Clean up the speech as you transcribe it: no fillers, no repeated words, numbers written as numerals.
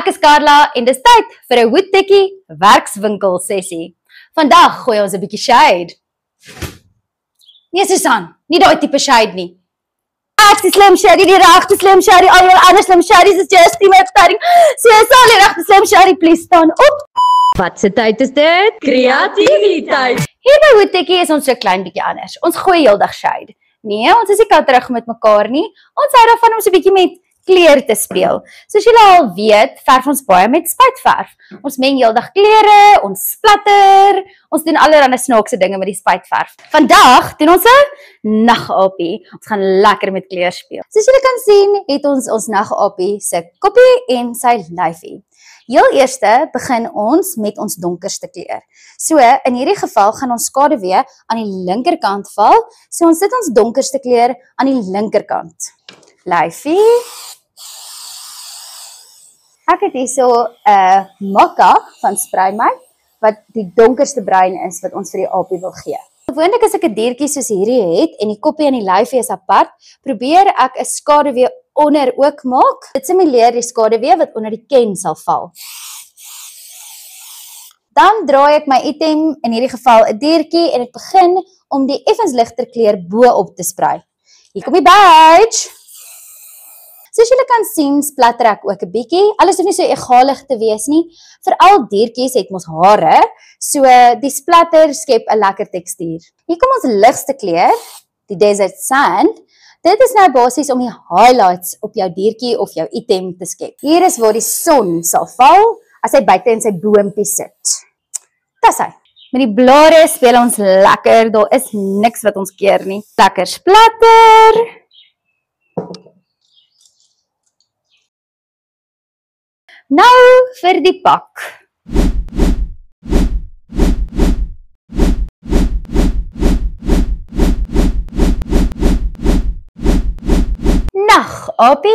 Ek is Carla en dis tyd vir 'n Woodtekkie werkswinkel sessie. Vandag gooi ons 'n bietjie shade. Nee Susan, nie daai tipe shade nie. Ek is slim shady, die regte slim shady, al jou ander slim shadies is just die metstading. Susan, die regte slim shady, please staan op. Wat se tyd is dit? Kreatiwiteit. Hier by Woodtekkie is ons so klein bietjie anders. Ons gooi heeldag shade. Nee, ons is nie katterig met mekaar nie. Ons hou daarvan om so 'n bietjie met kleur te speel. Soos julle al weet, verf ons baie met spuitverf. Ons meng heeldag kleure, ons splatter, ons doen allerlei snaakse dinge met die spuitverf. Vandag doen ons 'n nagaapie. Ons gaan lekker met kleur speel. Soos julle kan sien, het ons nagaapie se koppie en sy lyfie. Heel eerste begin ons met ons donkerste kleur. So, in hierdie geval gaan ons skaduwee aan die linkerkant val. So ons sit ons donkerste kleur aan die linkerkant. Lyfie. Ek het hierso 'n mokka van Spraymite wat die donkerste bruin is wat ons vir die aapie wil gee. Gewoonlik as ek 'n diertjie soos hierdie het en die koppie en die lyfie is apart, probeer ek 'n skaduwee onder ook maak. Dit simuleer die skaduwee wat onder die ken sal val. Dan draai ek my item, in hierdie geval 'n diertjie, en ek begin om die effens ligter kleur bo-op te sprei. Hier kom die badge. Soos julle kan sien, splatter ek ook 'n bietjie. Alles hoef nie so egalig te wees nie. Veral diertjies het mos hare, so die splatter skep 'n lekker tekstuur. Hier kom ons ligste kleur, die desert sand. Dit is nou basies om die highlights op jou diertjie of jou item te skep. Hier is waar die son sal val as hy buite in sy boompie sit. Dis hy. Met die blare speel ons lekker, daar is niks wat ons keer nie. Lekker splatter. Nou vir die pak. Nagaapie.